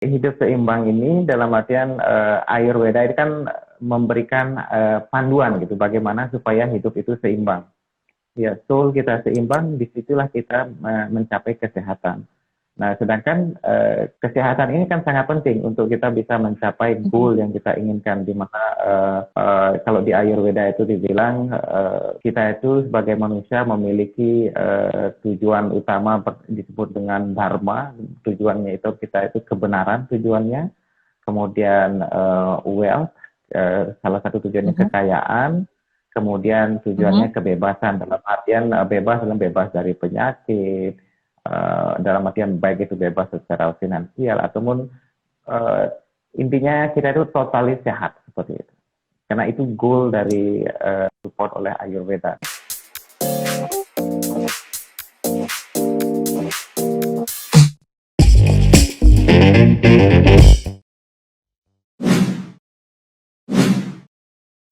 Hidup seimbang ini dalam artian Ayurveda ini kan memberikan panduan gitu bagaimana supaya hidup itu seimbang. Ya, soul kita seimbang, disitulah kita mencapai kesehatan. Nah, sedangkan kesehatan ini kan sangat penting untuk kita bisa mencapai goal yang kita inginkan, di mana kalau di Ayurveda itu dibilang kita itu sebagai manusia memiliki tujuan utama disebut dengan dharma, tujuannya itu kita itu kebenaran tujuannya, kemudian wealth, salah satu tujuannya kekayaan, kemudian tujuannya kebebasan dalam artian bebas dalam bebas dari penyakit, dalam artian baik itu bebas secara finansial ataupun uh, intinya kita itu totalis sehat seperti itu. Karena itu goal dari support oleh Ayurveda.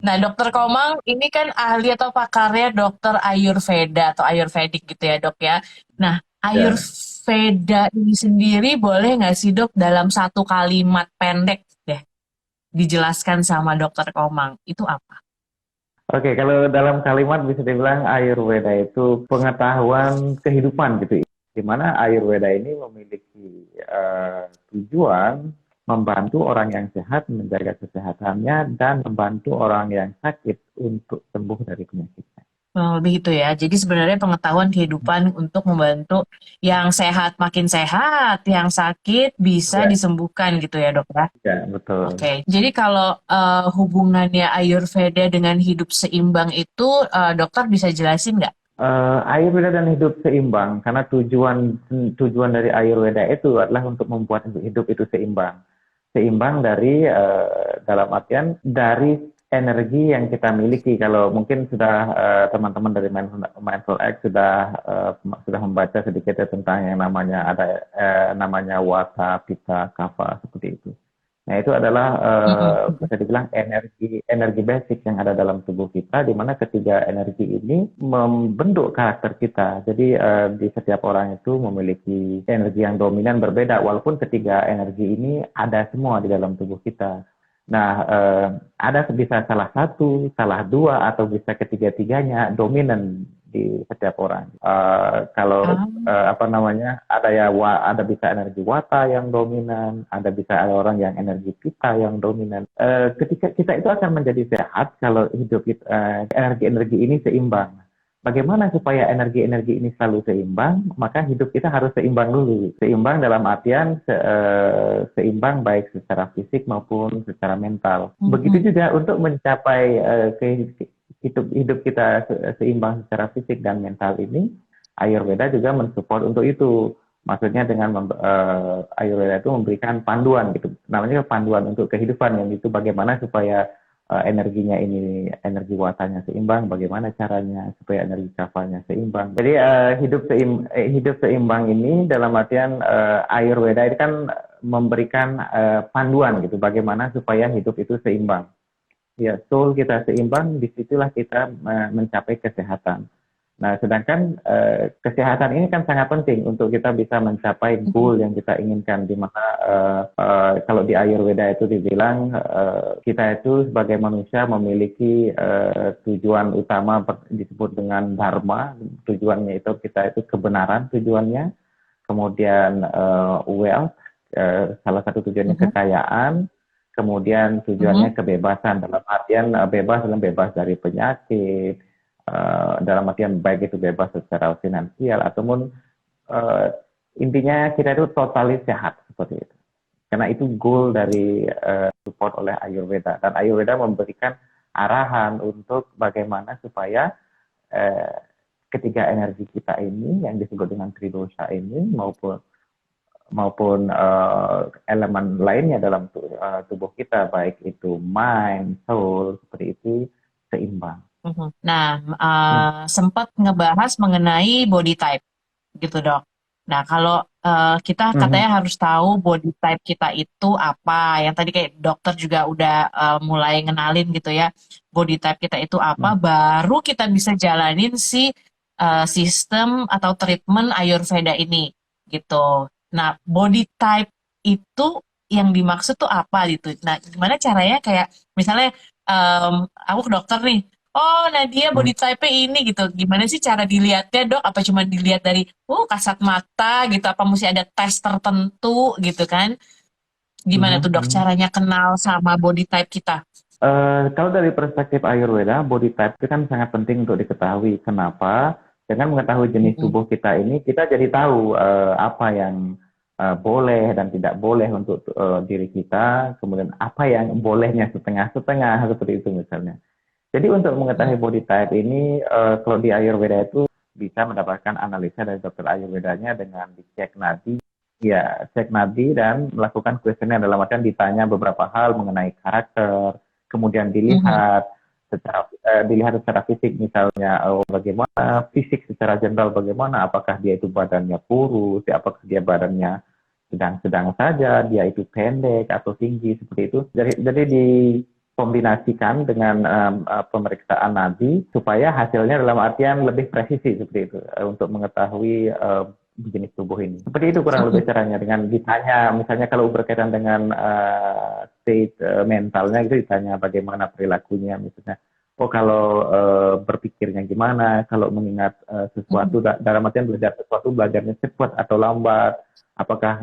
Nah, Dokter Komang ini kan ahli atau pakarnya dokter Ayurveda atau Ayurvedic gitu ya, Dok ya. Nah, Ya. Ayurveda ini sendiri boleh nggak sih, Dok, dalam satu kalimat pendek deh dijelaskan sama Dokter Komang itu apa? Oke, kalau dalam kalimat bisa dibilang Ayurveda itu pengetahuan kehidupan gitu. Di mana Ayurveda ini memiliki tujuan membantu orang yang sehat menjaga kesehatannya dan membantu orang yang sakit untuk sembuh dari penyakitnya. Lebih itu ya. Jadi sebenarnya pengetahuan kehidupan untuk membantu yang sehat makin sehat, yang sakit bisa Ya, disembuhkan gitu ya, Dok ya. ya betul. Oke, jadi kalau hubungannya Ayurveda dengan hidup seimbang itu, dokter bisa jelasin nggak? Ayurveda dan hidup seimbang karena tujuan tujuan dari Ayurveda itu adalah untuk membuat hidup itu seimbang. Seimbang dari dalam artian dari energi yang kita miliki. Kalau mungkin sudah teman-teman dari Mindful X sudah membaca sedikit ya tentang yang namanya ada namanya Vata, Pitta, Kapha seperti itu. Nah, itu adalah bisa dibilang energi energi basic yang ada dalam tubuh kita, di mana ketiga energi ini membentuk karakter kita. Jadi di setiap orang itu memiliki energi yang dominan berbeda, walaupun ketiga energi ini ada semua di dalam tubuh kita. Nah, ada bisa salah satu, salah dua, atau bisa ketiga-tiganya dominan di setiap orang. Kalau Ah, apa namanya, ada bisa energi wata yang dominan, ada bisa ada orang yang energi pitta yang dominan. Ketika kita itu akan menjadi sehat kalau hidup kita, energi-energi ini seimbang. Bagaimana supaya energi-energi ini selalu seimbang? Maka hidup kita harus seimbang dulu. Seimbang dalam artian seimbang baik secara fisik maupun secara mental. Begitu juga untuk mencapai hidup kita seimbang secara fisik dan mental ini, Ayurveda juga mensupport untuk itu. Maksudnya dengan Ayurveda itu memberikan panduan gitu. Namanya panduan untuk kehidupan, yang itu bagaimana supaya energinya ini, energi watanya seimbang, bagaimana caranya supaya energi kafanya seimbang. Jadi hidup seimbang ini dalam artian Ayurveda ini kan memberikan panduan gitu bagaimana supaya hidup itu seimbang. Ya, soul kita seimbang, disitulah kita mencapai kesehatan. Nah, sedangkan kesehatan ini kan sangat penting untuk kita bisa mencapai goal yang kita inginkan, di mana kalau di Ayurveda itu dibilang kita itu sebagai manusia memiliki tujuan utama disebut dengan dharma, tujuannya itu kita itu kebenaran tujuannya, kemudian wealth, salah satu tujuannya kekayaan, kemudian tujuannya kebebasan dalam artian bebas dalam bebas dari penyakit, dalam artian baik itu bebas secara finansial ataupun uh, intinya kita itu totalis sehat seperti itu. Karena itu goal dari support oleh Ayurveda, dan Ayurveda memberikan arahan untuk bagaimana supaya uh, ketiga energi kita ini yang disebut dengan tridosha ini maupun maupun elemen lainnya dalam tubuh kita, baik itu mind, soul, seperti itu, seimbang. Nah, Hmm. sempat ngebahas mengenai body type, gitu dok. Nah, kalau kita Mhm. katanya harus tahu body type kita itu apa, yang tadi kayak dokter juga udah mulai ngenalin gitu ya, body type kita itu apa, Mhm. baru kita bisa jalanin si sistem atau treatment Ayurveda ini, gitu. Nah, body type itu yang dimaksud tuh apa gitu. Nah, gimana caranya kayak misalnya aku ke dokter nih, oh Nadia Hmm. body type-nya ini gitu. Gimana sih cara dilihatnya dok? Apa cuma dilihat dari kasat mata gitu? Apa mesti ada tes tertentu gitu kan? Gimana tuh dok Mhm. caranya kenal sama body type kita? Kalau dari perspektif Ayurveda, body type itu kan sangat penting untuk diketahui. Kenapa? Dengan mengetahui jenis Mm-mm. tubuh kita ini, kita jadi tahu apa yang boleh dan tidak boleh untuk diri kita, kemudian apa yang bolehnya setengah-setengah, seperti itu misalnya. Jadi untuk mengetahui Mm. body type ini, kalau di Ayurveda itu bisa mendapatkan analisa dari dokter Ayurvedanya dengan dicek nadi, ya cek nadi dan melakukan kuesioner dalam artian ditanya beberapa hal mengenai karakter, kemudian Mhm. dilihat secara fisik misalnya bagaimana fisik secara general bagaimana, apakah dia itu badannya kurus, ya, apakah dia badannya sedang-sedang saja, dia itu pendek atau tinggi seperti itu. Jadi dikombinasikan dengan pemeriksaan nadi supaya hasilnya dalam artian lebih presisi seperti itu untuk mengetahui jenis tubuh ini. Seperti itu kurang lebih Mhm. caranya dengan ditanya misalnya kalau berkaitan dengan state mentalnya itu ditanya bagaimana perilakunya misalnya. Oh kalau berpikirnya gimana, kalau mengingat Mhm. sesuatu dalam artian belajar sesuatu belajarnya cepat atau lambat, apakah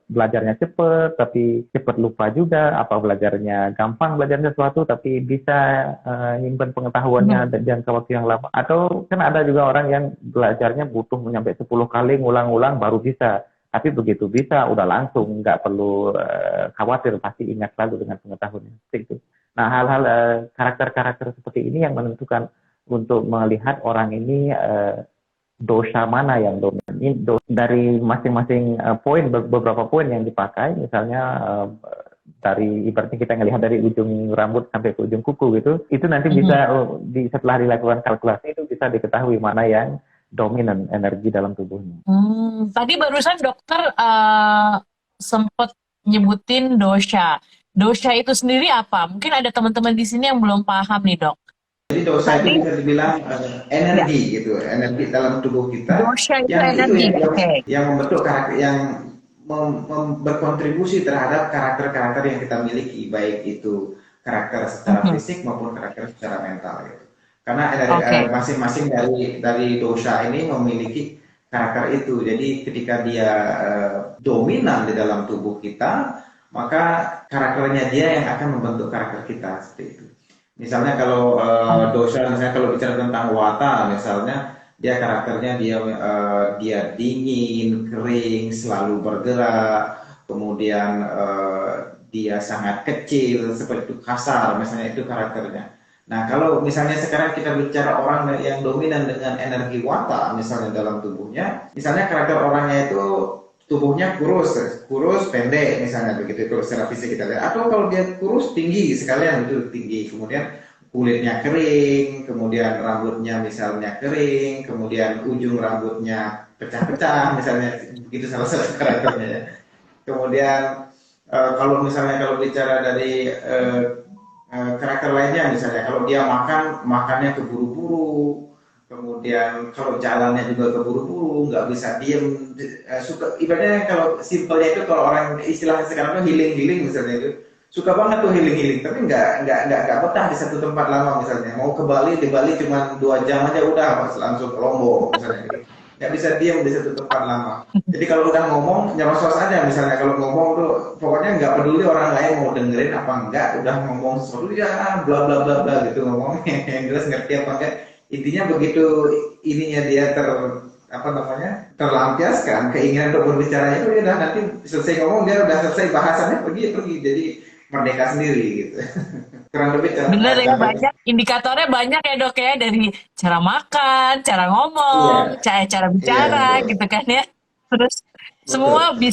belajarnya cepat tapi cepat lupa juga, apa belajarnya gampang belajar sesuatu tapi bisa nyimpen pengetahuannya Mhm. dan jangka waktu yang lama, atau kan ada juga orang yang belajarnya butuh sampai 10 kali ngulang-ngulang baru bisa, tapi begitu bisa udah langsung nggak perlu khawatir pasti ingat selalu dengan pengetahuannya seperti itu. Nah hal-hal karakter-karakter seperti ini yang menentukan untuk melihat orang ini dosa mana yang dominan. Ini dari masing-masing poin, beberapa poin yang dipakai, misalnya dari ibaratnya kita ngelihat dari ujung rambut sampai ke ujung kuku gitu, itu nanti Mhm. bisa setelah dilakukan kalkulasi itu bisa diketahui mana yang dominan energi dalam tubuhnya. Tadi barusan dokter sempat nyebutin dosha. Dosha itu sendiri apa? Mungkin ada teman-teman di sini yang belum paham nih dok. Jadi dosa itu Tadi bisa dibilang ya, energi gitu, energi dalam tubuh kita dosha itu yang itu energi. yang Oke. yang membentuk karakter, yang berkontribusi terhadap karakter-karakter yang kita miliki, baik itu karakter secara Mhm. fisik maupun karakter secara mental gitu. Karena dari Oke. masing-masing dari dosa ini memiliki karakter itu. Jadi ketika dia dominan di dalam tubuh kita, maka karakternya dia yang akan membentuk karakter kita seperti itu. Misalnya kalau Oh. dosa, misalnya kalau bicara tentang wata, misalnya dia karakternya dia dingin, kering, selalu bergerak, kemudian dia sangat kecil, seperti itu kasar, misalnya itu karakternya. Nah, kalau misalnya sekarang kita bicara orang yang dominan dengan energi wata, misalnya dalam tubuhnya, misalnya karakter orangnya itu tubuhnya kurus, kurus pendek misalnya begitu kalau secara fisik kita lihat. Atau kalau dia kurus tinggi sekalian itu tinggi, kemudian kulitnya kering, kemudian rambutnya misalnya kering, kemudian ujung rambutnya pecah-pecah misalnya begitu salah satu karakternya ya. Kemudian kalau misalnya kalau bicara dari karakter lainnya misalnya kalau dia makannya keburu-buru, kemudian kalau jalannya juga keburu-buru, nggak bisa diem, suka ibaratnya kalau simpelnya itu kalau orang istilahnya sekarang tuh healing misalnya itu suka banget tuh healing tapi nggak betah di satu tempat lama, misalnya mau ke Bali, di Bali cuma 2 jam aja udah langsung ke Lombok misalnya gitu, nggak bisa diem di satu tempat lama. Jadi kalau udah ngomong nyerocos aja, misalnya kalau ngomong tuh pokoknya nggak peduli orang lain mau dengerin apa enggak, udah ngomong sesuatu ya bla bla bla bla gitu ngomongnya yang jelas ngerti apa enggak. Intinya begitu ininya dia apa namanya terlampiaskan keinginan untuk berbicaranya itu udah nanti selesai ngomong dia udah selesai bahasannya pergi jadi merdeka sendiri gitu. Kurang lebih Bener ya, contohnya. banyak indikatornya banyak ya dok ya, dari cara makan, cara ngomong, Iya, cara iya bicara betul, gitu kan ya. Terus semua betul.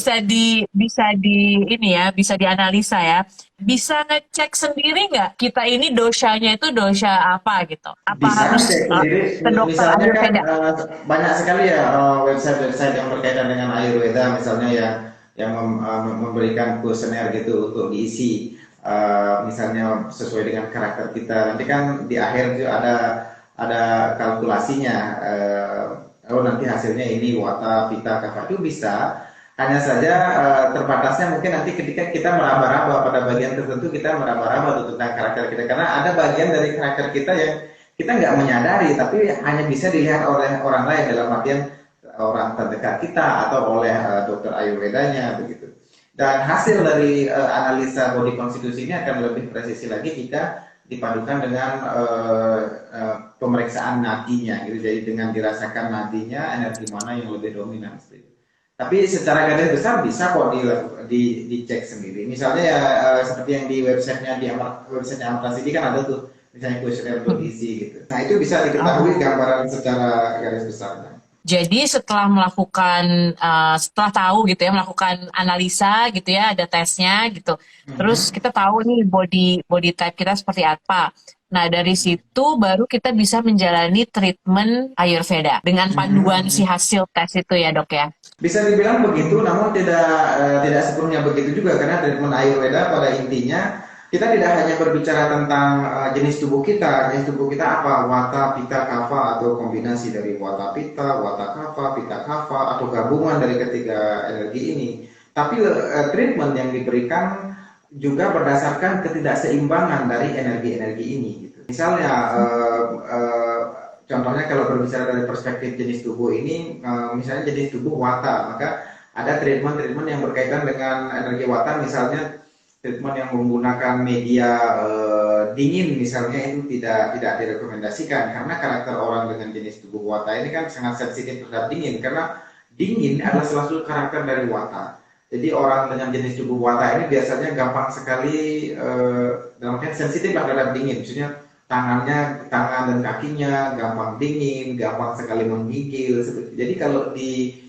bisa di ini ya, bisa dianalisa ya. Bisa ngecek sendiri nggak kita ini dosanya itu dosa apa gitu? Apa Bisa harus cek sendiri, ke dokter misalnya kan Ayurveda? banyak sekali ya website-website yang berkaitan dengan Ayurveda, misalnya yang memberikan kuesioner gitu untuk diisi, misalnya sesuai dengan karakter kita. Nanti kan di akhir itu ada kalkulasinya. Oh nanti hasilnya ini Wata, Pitta, Kapha itu bisa. Hanya saja terbatasnya mungkin nanti ketika kita meraba-raba pada bagian tertentu kita meraba-raba tuh tentang karakter kita karena ada bagian dari karakter kita yang kita nggak menyadari tapi hanya bisa dilihat oleh orang lain dalam artian orang terdekat kita atau oleh dokter Ayurvedanya begitu. Dan hasil dari analisa body konstitusi ini akan lebih presisi lagi jika dipadukan dengan pemeriksaan nadinya gitu. Jadi dengan dirasakan nadinya energi mana yang lebih dominan seperti itu. Tapi secara garis besar bisa kok dicek sendiri. Misalnya ya seperti yang di websitenya Amras ini kan ada tuh misalnya kuesioner untuk isi gitu. Nah itu bisa diketahui gambaran secara garis besarnya. Jadi setelah melakukan, setelah tahu gitu ya, melakukan analisa gitu ya, ada tesnya gitu. Terus kita tahu nih body type kita seperti apa. Nah dari situ baru kita bisa menjalani treatment Ayurveda dengan panduan si hasil tes itu ya dok ya. Bisa dibilang begitu, namun tidak sepenuhnya begitu juga karena treatment Ayurveda pada intinya kita tidak hanya berbicara tentang jenis tubuh kita apa, Vata, Pitta, Kapha atau kombinasi dari Vata Pitta, Vata Kapha, Pitta Kapha atau gabungan dari ketiga energi ini. Tapi treatment yang diberikan juga berdasarkan ketidakseimbangan dari energi-energi ini. Gitu. Misalnya, contohnya kalau berbicara dari perspektif jenis tubuh ini, misalnya jenis tubuh Vata, maka ada treatment-treatment yang berkaitan dengan energi Vata, misalnya treatment yang menggunakan media dingin misalnya itu tidak direkomendasikan karena karakter orang dengan jenis tubuh Vata ini kan sangat sensitif terhadap dingin karena dingin adalah salah satu karakter dari Vata. Jadi orang dengan jenis tubuh Vata ini biasanya gampang sekali dalam artian sensitif terhadap dingin, maksudnya tangan dan kakinya gampang dingin, gampang sekali menggigil. Jadi kalau di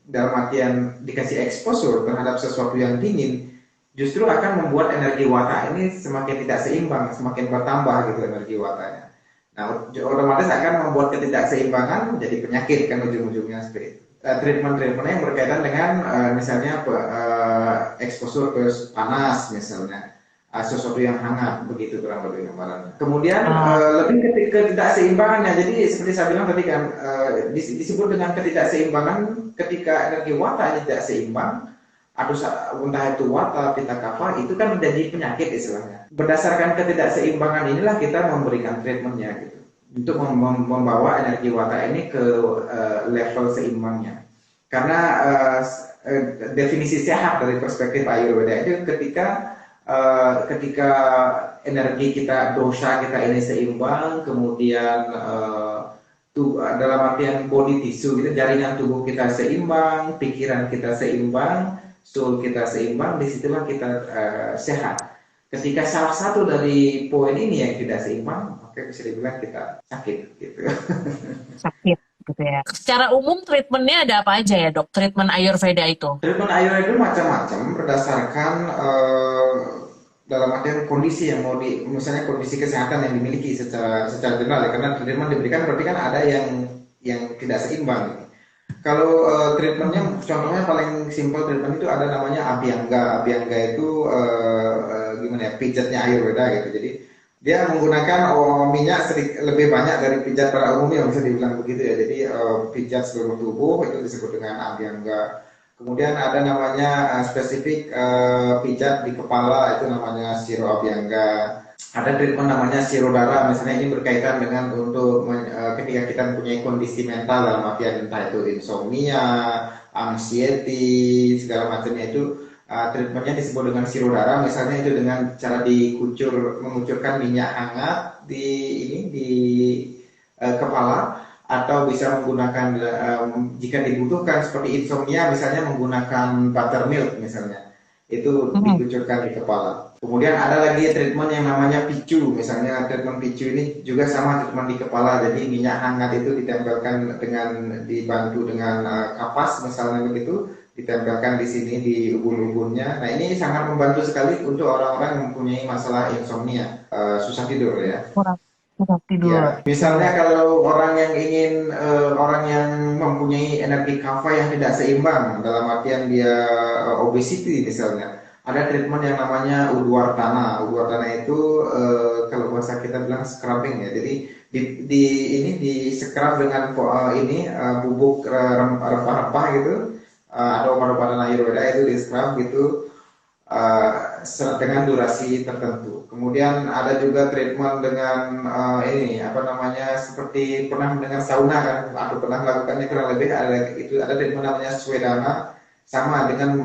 dalam artian dikasih exposure terhadap sesuatu yang dingin, justru akan membuat energi Vata ini semakin tidak seimbang, semakin bertambah gitu energi Vatanya. Nah, otomatis akan membuat ketidakseimbangan menjadi penyakit kan ujung-ujungnya seperti itu. Treatment yang berkaitan dengan misalnya exposure ke panas misalnya, sesuatu yang hangat begitu kurang lebih gambarannya. Kemudian lebih ketidakseimbangannya. Jadi seperti saya bilang tadi kan disebut dengan ketidakseimbangan ketika energi Vata tidak seimbang. Atau entah itu Vata, Pitta, Kapha itu kan menjadi penyakit istilahnya. Berdasarkan ketidakseimbangan inilah kita memberikan treatmentnya gitu untuk membawa energi Vata ini ke level seimbangnya. Karena definisi sehat dari perspektif Ayurveda itu ketika energi kita, dosha kita ini seimbang, kemudian dalam artian body tissue gitu, jaringan tubuh kita seimbang, pikiran kita seimbang, soul kita seimbang, disitulah kita sehat. Ketika salah satu dari poin ini yang tidak seimbang, maka bisa dibilang kita sakit gitu. Sakit gitu ya. Secara umum treatmentnya ada apa aja ya dok? Treatment Ayurveda itu? Treatment Ayurveda itu macam-macam berdasarkan dalam artian kondisi yang mau misalnya kondisi kesehatan yang dimiliki secara general ya, karena treatment diberikan berarti kan ada yang tidak seimbang. Kalau treatmentnya, contohnya paling simpel treatment itu ada namanya Abhyanga. Abhyanga itu gimana ya, pijatnya Ayurveda gitu. Jadi dia menggunakan minyak lebih banyak dari pijat pada umumnya, bisa dibilang begitu ya. Jadi pijat seluruh tubuh itu disebut dengan Abhyanga. Kemudian ada namanya spesifik pijat di kepala, itu namanya Shiro Abhyanga. Ada treatment namanya Shirodhara, misalnya ini berkaitan dengan untuk ketika kita mempunyai kondisi mental dalam artian entah itu insomnia, anxiety, segala macamnya itu treatmentnya disebut dengan Shirodhara, misalnya itu dengan cara mengucurkan minyak hangat di kepala, atau bisa menggunakan jika dibutuhkan seperti insomnia misalnya menggunakan buttermilk misalnya, itu dikucurkan di kepala. Kemudian ada lagi treatment yang namanya picu, misalnya treatment picu ini juga sama treatment di kepala, jadi minyak hangat itu ditempelkan dibantu dengan kapas misalnya begitu, ditempelkan di sini di ubun-ubunnya. Nah ini sangat membantu sekali untuk orang-orang yang mempunyai masalah insomnia, susah tidur ya. Susah tidur. Ya, misalnya kalau orang yang ingin orang yang mempunyai energi kapha yang tidak seimbang, dalam artian dia obesity misalnya, ada treatment yang namanya Udwartana. Udwartana itu kalau bahasa kita bilang scrubbing ya. Jadi di scrub dengan bubuk rempah-rempah gitu, ada obat-obatan Ayurveda itu di scrub gitu dengan durasi tertentu. Kemudian ada juga treatment dengan ini apa namanya seperti pernah mendengar sauna kan? Aku pernah melakukannya kurang lebih ada treatment namanya Swedana sama dengan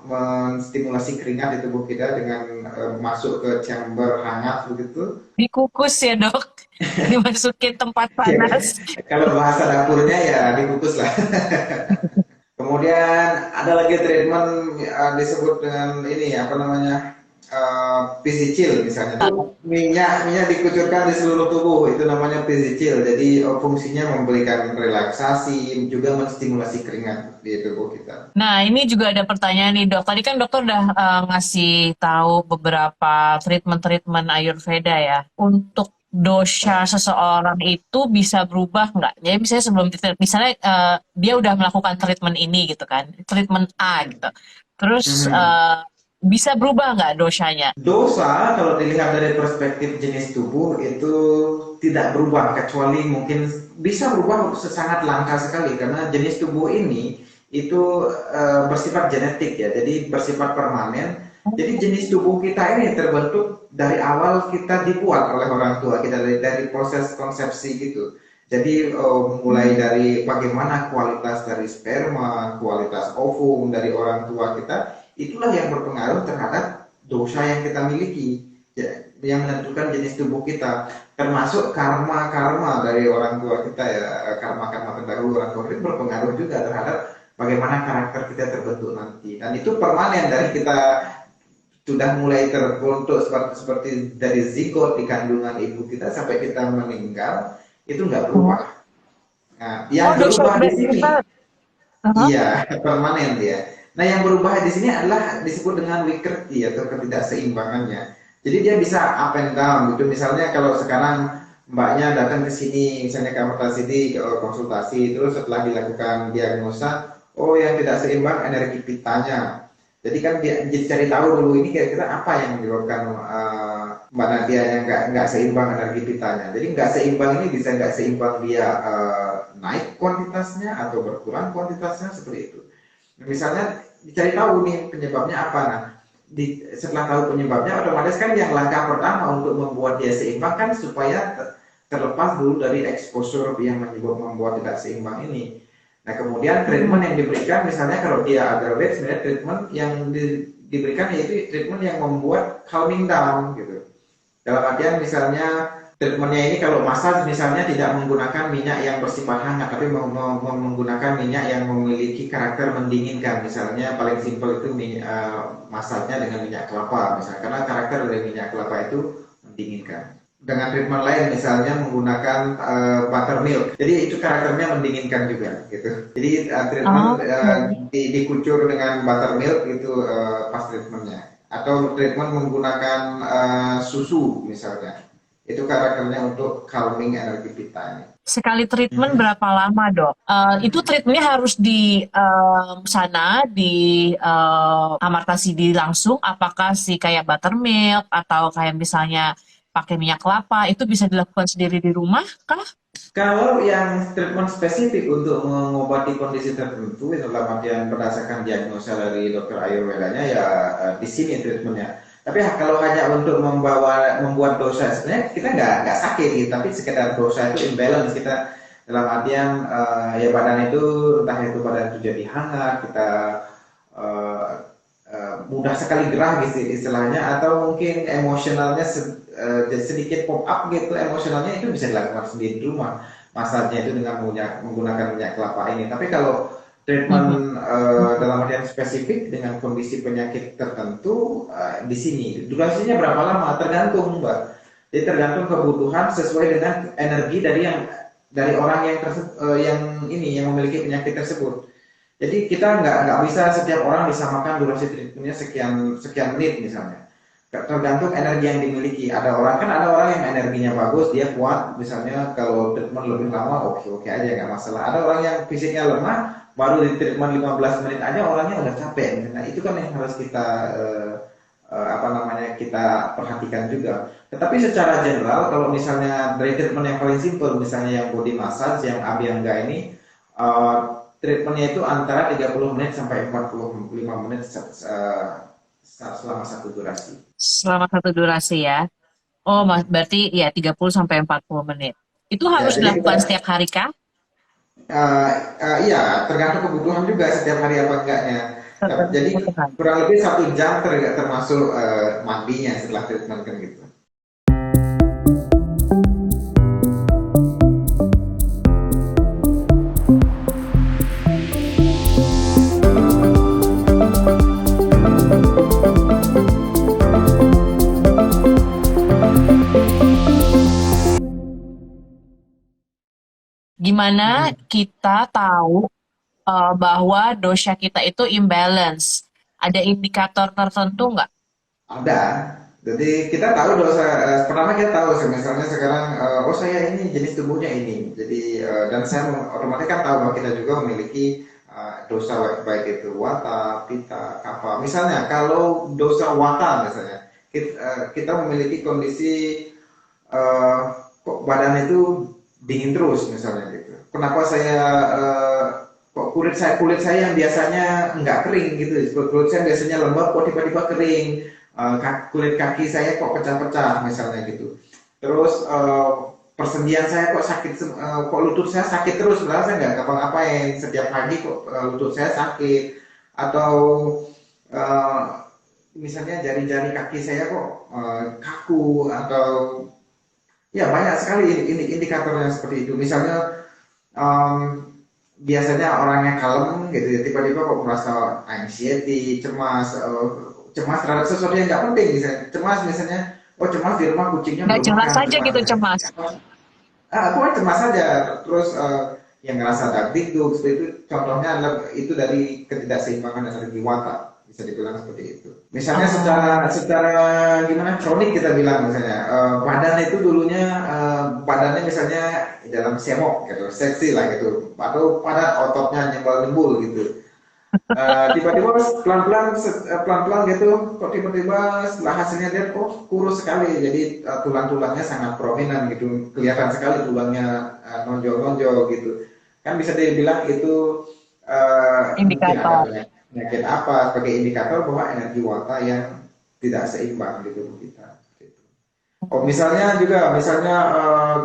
menstimulasi keringat di tubuh kita dengan masuk ke chamber hangat begitu. Dikukus ya dok, dimasukin tempat Ya, panas. kalau bahasa dapurnya ya dikukus lah. Kemudian ada lagi treatment disebut dengan ini apa namanya physical misalnya. Itu minyak dikucurkan di seluruh tubuh itu namanya physical. Jadi fungsinya memberikan relaksasi juga menstimulasi keringat di tubuh kita. Nah, ini juga ada pertanyaan nih dok. Tadi kan dokter udah ngasih tahu beberapa treatment-treatment Ayurveda ya. Untuk dosha seseorang itu bisa berubah nggak? Jadi misalnya dia udah melakukan treatment ini gitu kan, treatment A gitu. Terus bisa berubah nggak doshanya? Dosa kalau dilihat dari perspektif jenis tubuh itu tidak berubah kecuali mungkin bisa berubah sangat langka sekali karena jenis tubuh ini itu bersifat genetik ya, jadi bersifat permanen. Jadi jenis tubuh kita ini terbentuk dari awal kita dibuat oleh orang tua kita dari proses konsepsi gitu. Jadi mulai dari bagaimana kualitas dari sperma, kualitas ovum dari orang tua kita, itulah yang berpengaruh terhadap dosa yang kita miliki, ya, yang menentukan jenis tubuh kita. Termasuk karma-karma dari orang tua kita ya, karma-karma terdahulu orang tua itu berpengaruh juga terhadap bagaimana karakter kita terbentuk nanti. Dan itu permanen dari kita sudah mulai terbentuk seperti dari zigot di kandungan ibu kita sampai kita meninggal itu nggak berubah. Nah, yang berubah di sini, iya permanen dia. Nah, yang berubah di sini adalah disebut dengan wikrti atau ketidakseimbangannya. Jadi dia bisa up and down gitu. Misalnya kalau sekarang mbaknya datang ke sini, misalnya ke Amarta City konsultasi, terus setelah dilakukan diagnosa, oh yang tidak seimbang energi pitanya. Jadi kan dia cari tahu dulu ini kira-kira apa yang menyebabkan Mbak Nadia yang nggak seimbang energi pitanya. Jadi nggak seimbang ini bisa nggak seimbang dia naik kuantitasnya atau berkurang kuantitasnya seperti itu. Misalnya dicari tahu nih penyebabnya apa. Nah, setelah tahu penyebabnya otomatis kan yang langkah pertama untuk membuat dia seimbang kan supaya terlepas dulu dari exposure yang membuat tidak seimbang ini. Nah, kemudian treatment yang diberikan, misalnya kalau dia agravate, sebenarnya treatment yang diberikan yaitu treatment yang membuat calming down, gitu. Dalam artian misalnya treatmentnya ini kalau massage misalnya tidak menggunakan minyak yang bersifat hangat, tapi menggunakan minyak yang memiliki karakter mendinginkan. Misalnya paling simpel itu massage-nya dengan minyak kelapa, misalnya, karena karakter dari minyak kelapa itu mendinginkan. Dengan treatment lain misalnya menggunakan buttermilk, jadi itu karakternya mendinginkan juga gitu. Jadi treatment dikucur dengan buttermilk itu pas treatmentnya, atau treatment menggunakan susu misalnya, itu karakternya untuk calming energi pita ini. Sekali treatment berapa lama dok? Itu treatmentnya harus di sana di Amarta City langsung? Apakah sih kayak buttermilk atau kayak misalnya pakai minyak kelapa itu bisa dilakukan sendiri di rumah kah? Kalau yang treatment spesifik untuk mengobati kondisi tertentu, dalam artian berdasarkan diagnosa dari dokter Ayurvedanya ya di sini treatmentnya. Tapi kalau hanya untuk membuat dosa, sebenarnya kita nggak sakit gitu, tapi sekedar dosa itu imbalance kita dalam artian ya badan itu entah itu badan itu jadi hangat, kita mudah sekali gerah gitu istilahnya, atau mungkin emosionalnya sedikit pop up gitu, emosionalnya itu bisa dilakukan sendiri di rumah, masanya itu dengan menggunakan minyak kelapa ini. Tapi kalau treatment dalam artian spesifik dengan kondisi penyakit tertentu di sini durasinya berapa lama tergantung Mbak. Jadi tergantung kebutuhan sesuai dengan energi dari orang yang memiliki penyakit tersebut. Jadi kita nggak bisa setiap orang disamakan durasi treatmentnya sekian menit misalnya. Tergantung energi yang dimiliki. Ada orang yang energinya bagus, dia kuat, misalnya kalau treatment lebih lama oke aja nggak masalah. Ada orang yang fisiknya lemah, baru di treatment 15 menit aja orangnya udah capek. Nah itu kan yang harus kita kita perhatikan juga. Tetapi secara general kalau misalnya dari treatment yang paling simpel, misalnya yang body massage, yang Abhyanga ini treatmentnya itu antara 30 menit sampai 45 menit selama satu durasi. Selama satu durasi ya. Oh, berarti ya 30 sampai 40 menit. Itu Ya, harus jadi kita dilakukan setiap hari kah? iya, tergantung kebutuhan juga setiap hari apa enggaknya. Jadi Kebutuhan. kurang lebih 1 jam termasuk mandinya setelah treatment kan gitu. Gimana kita tahu bahwa dosha kita itu imbalance? Ada indikator tertentu nggak? Ada. Jadi kita tahu dosa. Pertama kita tahu, misalnya sekarang, oh saya ini jenis tubuhnya ini. Jadi dan saya otomatis kan tahu bahwa kita juga memiliki dosa baik itu wata, pita, kapha. Misalnya kalau dosa wata misalnya, kita memiliki kondisi eh, kok badan itu dingin terus misalnya gitu. Kenapa saya kok kulit saya yang biasanya nggak kering gitu, kulit saya biasanya lembab kok tiba-tiba kering. Kulit kaki saya kok pecah-pecah misalnya gitu. Terus persendian saya kok sakit, kok lutut saya sakit terus, padahal saya nggak ngapa-ngapain, setiap pagi kok lutut saya sakit, atau eh, misalnya jari-jari kaki saya kok kaku, atau ya banyak sekali indikatornya seperti itu. Misalnya biasanya orangnya kalem gitu ya, tiba-tiba kok merasa anxiety, cemas terhadap sesuatu yang nggak penting, misalnya cemas, misalnya oh cemas di rumah kucingnya Nggak belum jelas makan, saja cemas gitu misalnya. cemas. Aku kan cemas saja, terus yang ngerasa dagdikduk seperti itu, contohnya adalah itu dari ketidakseimbangan energi wata, bisa dibilang seperti itu. Misalnya secara Oh, secara gimana, kronik kita bilang, misalnya badan itu dulunya badannya misalnya dalam semok gitu, seksi lah gitu, atau pada ototnya nyembal-nyembul gitu. Tiba-tiba pelan-pelan gitu, kok tiba-tiba setelah hasilnya lihat kok kurus sekali, jadi tulang-tulangnya sangat prominent gitu, kelihatan sekali tulangnya nonjol-nonjol gitu, kan bisa dibilang itu mungkin ada indikator. penyakit apa, sebagai indikator bahwa energi wata yang tidak seimbang di tubuh kita gitu. Oh, misalnya juga, misalnya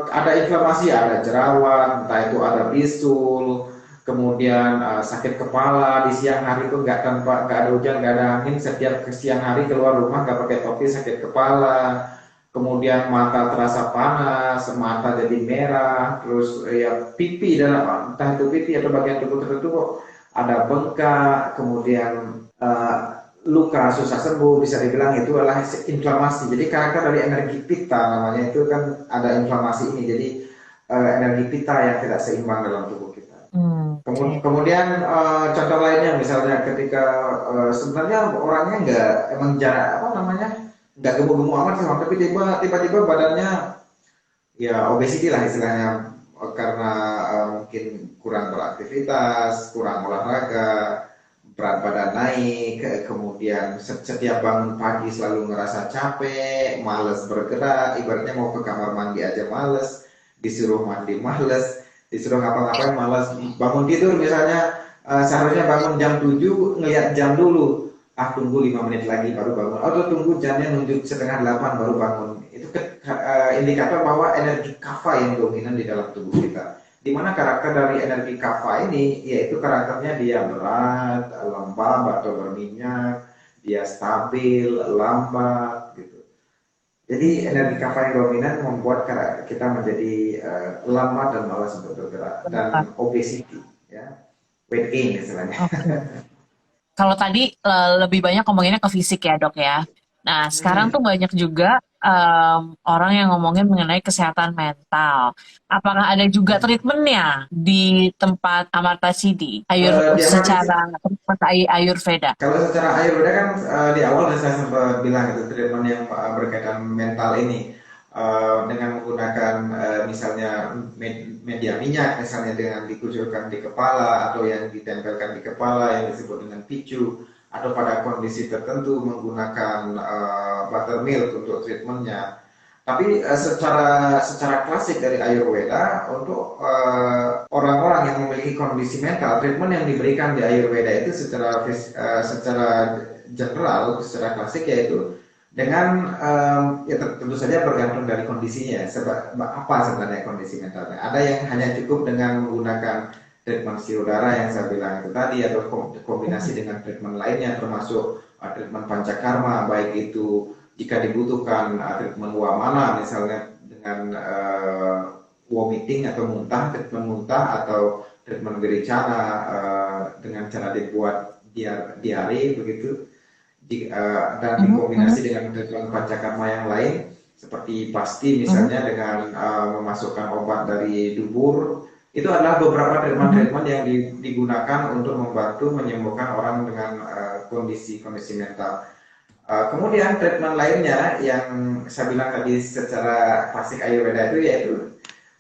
ada inflamasi, ada jerawat, entah itu ada bisul, kemudian sakit kepala di siang hari itu nggak ada hujan, nggak ada angin, setiap ke siang hari keluar rumah nggak pakai topi, sakit kepala, kemudian mata terasa panas, mata jadi merah, terus ya pipi, dan entah itu pipi atau bagian tubuh tertentu kok ada bengkak, kemudian luka susah sembuh, bisa dibilang itu adalah inflamasi. Jadi karakter dari energi pitta namanya itu kan ada inflamasi ini. Jadi energi pitta yang tidak seimbang dalam tubuh kita. Oke. Kemudian contoh lainnya misalnya ketika sebenarnya orangnya nggak emang jarak apa namanya nggak gemuk-gemuk amat sih, tapi tiba-tiba badannya ya obesity lah istilahnya, karena mungkin kurang beraktivitas, kurang olahraga, berat badan naik, kemudian setiap bangun pagi selalu ngerasa capek, males bergerak, ibaratnya mau ke kamar mandi aja males, disuruh mandi males, disuruh ngapa-ngapain males, bangun tidur misalnya seharusnya bangun jam 7 ngelihat jam dulu, tunggu 5 menit lagi baru bangun, atau tunggu jamnya nunjuk setengah 8 baru bangun. Itu indikator bahwa energi kapha yang dominan di dalam tubuh kita, di mana karakter dari energi kapha ini yaitu karakternya dia berat, lembab atau berminyak, dia stabil, lambat gitu. Jadi energi kapha yang dominan membuat kita menjadi lambat dan malas untuk bergerak, dan obesity, ya, weight gain istilahnya. Oke. Kalau tadi lebih banyak ngomonginnya ke fisik ya dok ya. Nah sekarang tuh banyak juga orang yang ngomongin mengenai kesehatan mental. Apakah ada juga treatmentnya di tempat Amarta City Di secara tempat Ayurveda? Kalau secara Ayurveda kan di awal saya sempat bilang itu treatment yang berkaitan mental ini dengan menggunakan misalnya media minyak, misalnya dengan dikucurkan di kepala atau yang ditempelkan di kepala yang disebut dengan picu, atau pada kondisi tertentu menggunakan buttermilk untuk treatmentnya, Tapi secara klasik dari Ayurveda untuk orang-orang yang memiliki kondisi mental, treatment yang diberikan di Ayurveda itu secara general, secara klasik yaitu dengan ya tentu saja bergantung dari kondisinya. Sebab apa sebenarnya kondisi mentalnya? Ada yang hanya cukup dengan menggunakan treatment sirodara yang saya bilang itu tadi, atau kombinasi dengan treatment lainnya termasuk treatment pancakarma, baik itu jika dibutuhkan treatment wamana misalnya dengan vomiting atau muntah, treatment muntah, atau treatment wirecana dengan cara dibuat diare begitu, dan dikombinasi dengan treatment pancakarma yang lain seperti pasti misalnya dengan memasukkan obat dari dubur. Itu adalah beberapa treatment-treatment yang digunakan untuk membantu menyembuhkan orang dengan kondisi-kondisi mental. Kemudian treatment lainnya yang saya bilang tadi secara klasik Ayurveda itu yaitu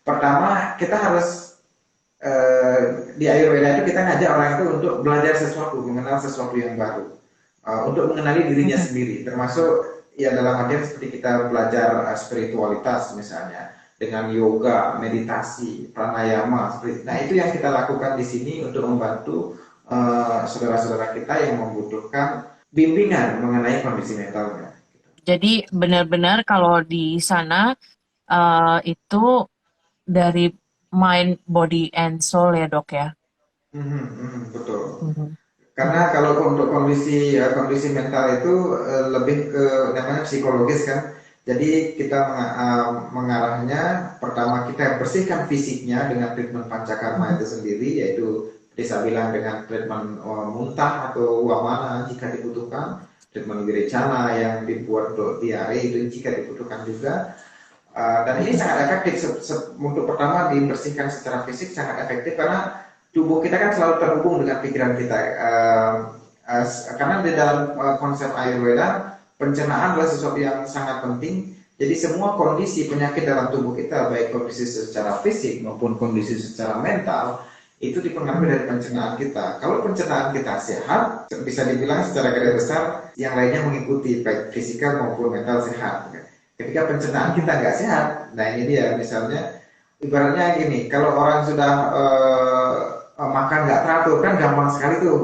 pertama kita harus di Ayurveda itu kita ngajak orang itu untuk belajar sesuatu, mengenal sesuatu yang baru, untuk mengenali dirinya sendiri, termasuk ya dalam artian seperti kita belajar spiritualitas misalnya dengan yoga, meditasi, pranayama seperti. Nah itu yang kita lakukan di sini untuk membantu saudara-saudara kita yang membutuhkan bimbingan mengenai kondisi mentalnya. Jadi benar-benar kalau di sana itu dari mind, body, and soul ya dok ya. Betul. Karena kalau untuk kondisi mental itu lebih ke namanya psikologis kan. Jadi kita mengarahnya pertama kita bersihkan fisiknya dengan treatment pancakarma itu sendiri, yaitu seperti saya bilang dengan treatment muntah atau wamana jika dibutuhkan, treatment wirecana yang dibuat untuk diare itu jika dibutuhkan juga. Dan ini sangat efektif untuk pertama dibersihkan secara fisik, sangat efektif karena tubuh kita kan selalu terhubung dengan pikiran kita. Karena di dalam konsep Ayurveda pencernaan adalah sesuatu yang sangat penting. Jadi semua kondisi penyakit dalam tubuh kita, baik kondisi secara fisik maupun kondisi secara mental, itu dipengaruhi dari pencernaan kita. Kalau pencernaan kita sehat, bisa dibilang secara garis besar yang lainnya mengikuti, baik fisikal maupun mental sehat. Ketika pencernaan kita nggak sehat, nah ini dia misalnya, ibaratnya gini, kalau orang sudah makan nggak teratur kan gampang sekali tuh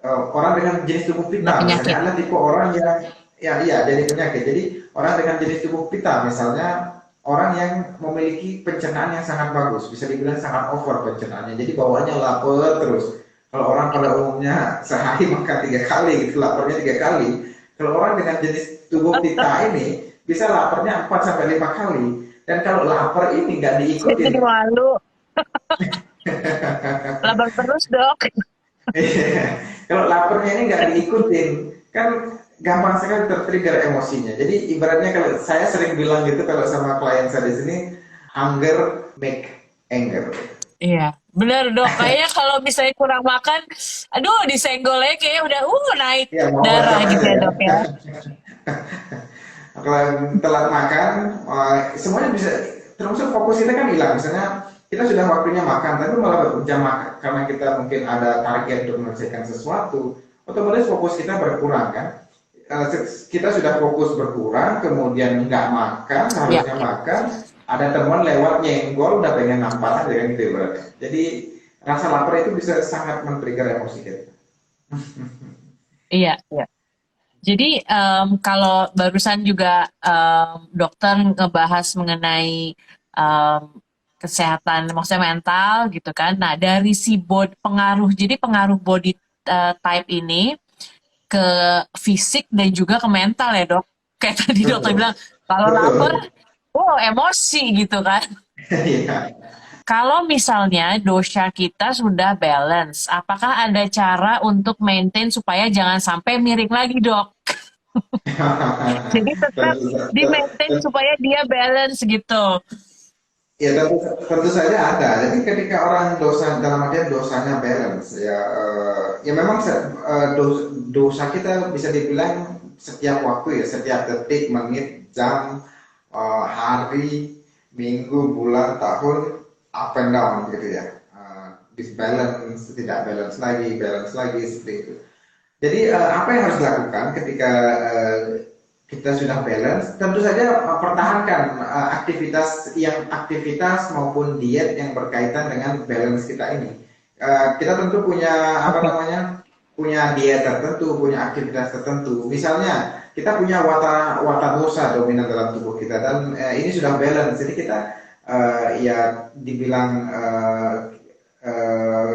orang dengan jenis tubuh pita misalnya ada tipe orang yang jadi penyakit. Jadi orang dengan jenis tubuh pita misalnya orang yang memiliki pencernaan yang sangat bagus, bisa dibilang sangat over pencernaannya, jadi bawaannya lapar terus. Kalau orang pada umumnya sehari makan 3 kali gitu, laparnya 3 kali. Kalau orang dengan jenis tubuh pita ini bisa laparnya 4 sampai 5 kali. Dan kalau lapar ini nggak diikutin, jadi malu. Lapar terus dok. Kalau laparnya ini nggak diikutin, kan gampang sekali tertrigger emosinya. Jadi ibaratnya kalau saya sering bilang gitu kalau sama klien saya di sini, hunger make anger. Iya, benar dok. Kayaknya kalau misalnya kurang makan, aduh disenggolnya kayaknya udah naik ya, darah gitu ya dok ya. Kalau telat makan, semuanya bisa, termasuk fokus kita kan hilang. Misalnya kita sudah waktunya makan, tapi malah jam makan karena kita mungkin ada target untuk menyelesaikan sesuatu, otomatis fokus kita berkurang kan. Kita sudah fokus berkurang, kemudian nggak makan, harusnya makan, ada teman lewat nyenggol, udah pengen nampak aja kan gitu berarti. Jadi rasa lapar itu bisa sangat men-trigger emosi kita. Iya. Jadi kalau barusan juga dokter ngebahas mengenai kesehatan, maksudnya mental gitu kan. Nah dari si pengaruh body type ini ke fisik dan juga ke mental ya dok. Kayak tadi dokter bilang kalau lapar, emosi gitu kan. Kalau misalnya dosha kita sudah balance, apakah ada cara untuk maintain supaya jangan sampai miring lagi dok? Jadi tetap di maintain supaya dia balance gitu. Ya tentu saja ada. Jadi ketika orang dosa dalam artian dosanya balance ya memang dosa kita bisa dibilang setiap waktu ya, setiap detik, menit, jam, hari, minggu, bulan, tahun, up and down gitu ya. Disbalance, tidak balance lagi seperti itu. Jadi apa yang harus dilakukan ketika kita sudah balance, tentu saja pertahankan aktivitas maupun diet yang berkaitan dengan balance kita ini. Kita tentu punya apa Oke. namanya, punya diet tertentu, punya aktivitas tertentu. Misalnya kita punya wata dosa dominan dalam tubuh kita dan ini sudah balance, jadi kita ya dibilang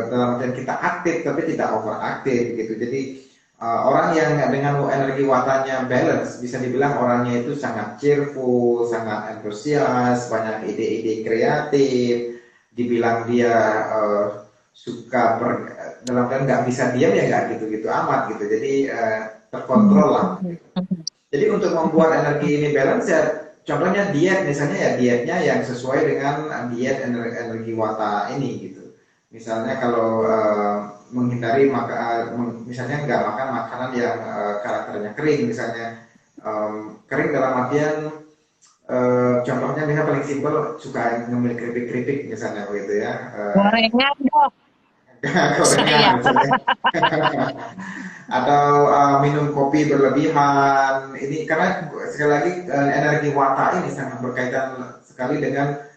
dalam artian kita aktif tapi tidak overaktif gitu. Jadi orang yang dengan energi watanya balance bisa dibilang orangnya itu sangat cheerful, sangat antusias, banyak ide-ide kreatif. Dibilang dia suka dalam artian nggak bisa diam ya nggak gitu-gitu amat gitu. Jadi terkontrol lah. Jadi untuk membuat energi ini balance ya, contohnya diet misalnya ya dietnya yang sesuai dengan diet energi wata ini gitu. Misalnya kalau menghindari misalnya nggak makan makanan yang karakternya kering, misalnya kering dalam artian contohnya misalnya paling simpel suka ngemil keripik-keripik misalnya begitu ya, Gorengan dok, gorengan saya. misalnya. Atau minum kopi berlebihan. Ini karena sekali lagi energi wata ini sangat berkaitan sekali dengan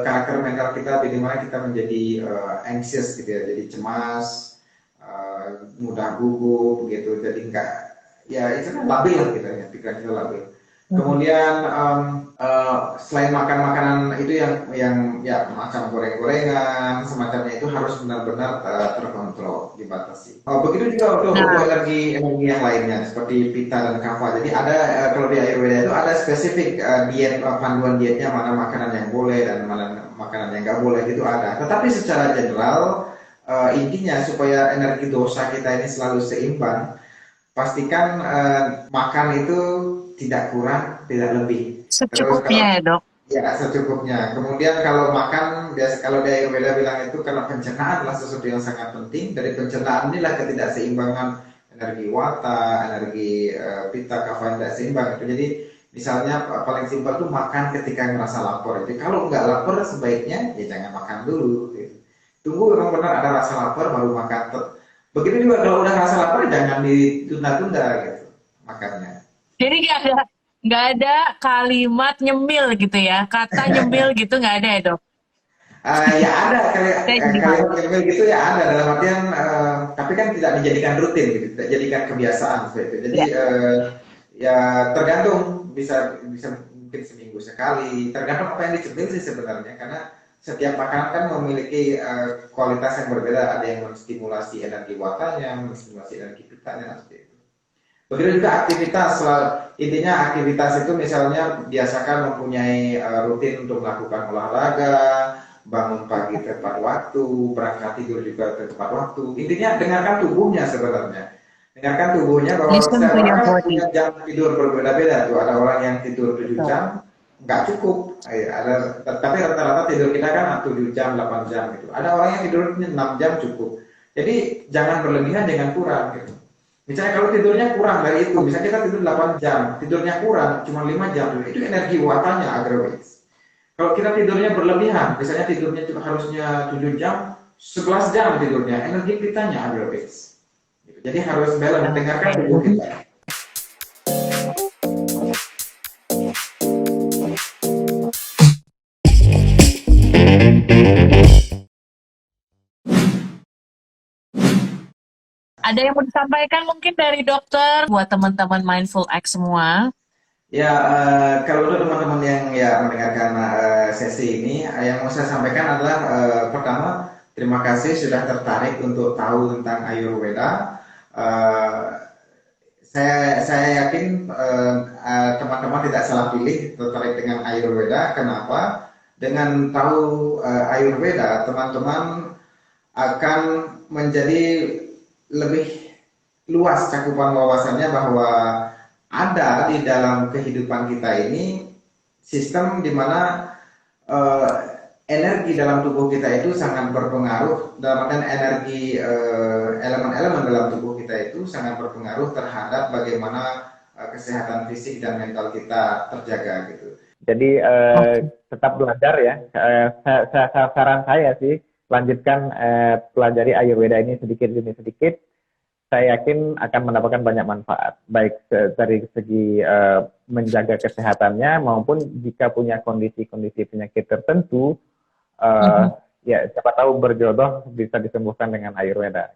karakter mental kita, di mana kita menjadi anxious gitu ya, jadi cemas, mudah gugup gitu, jadi enggak ya itu kan labil lah gitu ya, pikiran kita labil. Kemudian selain makan makanan itu yang ya macam goreng-gorengan semacamnya itu harus benar-benar terkontrol, dibatasi. Begitu juga untuk Nah, energi yang lainnya seperti pita dan kapha. Jadi ada kalau di Ayurveda itu ada spesifik diet, panduan dietnya, mana makanan yang boleh dan mana makanan yang nggak boleh, gitu ada. Tetapi secara general intinya supaya energi dosa kita ini selalu seimbang, pastikan makan itu tidak kurang, tidak lebih. Terus secukupnya kalau ya dok. ya secukupnya. Kemudian kalau makan, biasa kalau di Ayurveda bilang itu karena pencernaan adalah sesuatu yang sangat penting. Dari pencernaan inilah ketidakseimbangan energi wata, energi pitta, kapha tidak seimbang. Itu jadi misalnya paling simpel tuh makan ketika ngerasa lapar. Jadi kalau nggak lapar sebaiknya ya jangan makan dulu. Gitu. Tunggu memang benar ada rasa lapar baru makan. Begitu juga kalau udah ngerasa lapar jangan ditunda-tunda gitu makannya. Jadi nggak ada kalimat nyemil gitu ya, kata nyemil gitu nggak ada ya dok. Ya ada Saya jadi malu. kalimat email gitu ya ada dalam artian tapi kan tidak dijadikan rutin gitu, tidak jadikan kebiasaan seperti itu. Jadi Ya. ya tergantung, bisa bisa mungkin seminggu sekali, tergantung apa yang dicemil sih sebenarnya, karena setiap makanan kan memiliki kualitas yang berbeda, ada yang menstimulasi energi watanya, menstimulasi energi pitanya dan seperti itu. Begitu juga aktivitas, intinya aktivitas itu misalnya biasakan mempunyai rutin untuk melakukan olahraga, bangun pagi tepat waktu, berangkat tidur juga tepat waktu. Intinya dengarkan tubuhnya sebenarnya. Dengarkan tubuhnya bahwa Listen setiap to orang your kan body. punya jam tidur berbeda-beda tuh. Ada orang yang tidur 7 jam, nggak cukup. Tapi rata-rata tidur kita kan 7 jam, 8 jam gitu. Ada orang yang tidurnya 6 jam cukup. Jadi jangan berlebihan, jangan kurang gitu. Misalnya kalau tidurnya kurang dari itu, misalnya kita tidur 8 jam, tidurnya kurang cuma 5 jam, itu energi watanya agraweights. Kalau kita tidurnya berlebihan, misalnya tidurnya cuma harusnya 7 jam, 11 jam tidurnya, energi kitanya agraweights. Jadi harus balance, dengarkan tubuh kita. Ada yang mau disampaikan mungkin dari dokter buat teman-teman Mindful X semua? Ya, kalau untuk teman-teman yang ya mendengarkan sesi ini, yang mau saya sampaikan adalah pertama, terima kasih sudah tertarik untuk tahu tentang Ayurveda. Eh, saya yakin teman-teman tidak salah pilih tertarik dengan Ayurveda. Kenapa? Dengan tahu Ayurveda, teman-teman akan menjadi lebih luas cakupan wawasannya bahwa ada di dalam kehidupan kita ini sistem di mana eh, energi dalam tubuh kita itu sangat berpengaruh, dalam artian energi elemen-elemen dalam tubuh kita itu sangat berpengaruh terhadap bagaimana kesehatan fisik dan mental kita terjaga gitu. Jadi Oke. tetap belajar ya. Saran saya sih lanjutkan pelajari Ayurveda ini sedikit demi sedikit. saya yakin akan mendapatkan banyak manfaat, baik dari segi menjaga kesehatannya maupun jika punya kondisi-kondisi penyakit tertentu, eh, Mhm. ya siapa tahu berjodoh bisa disembuhkan dengan Ayurveda.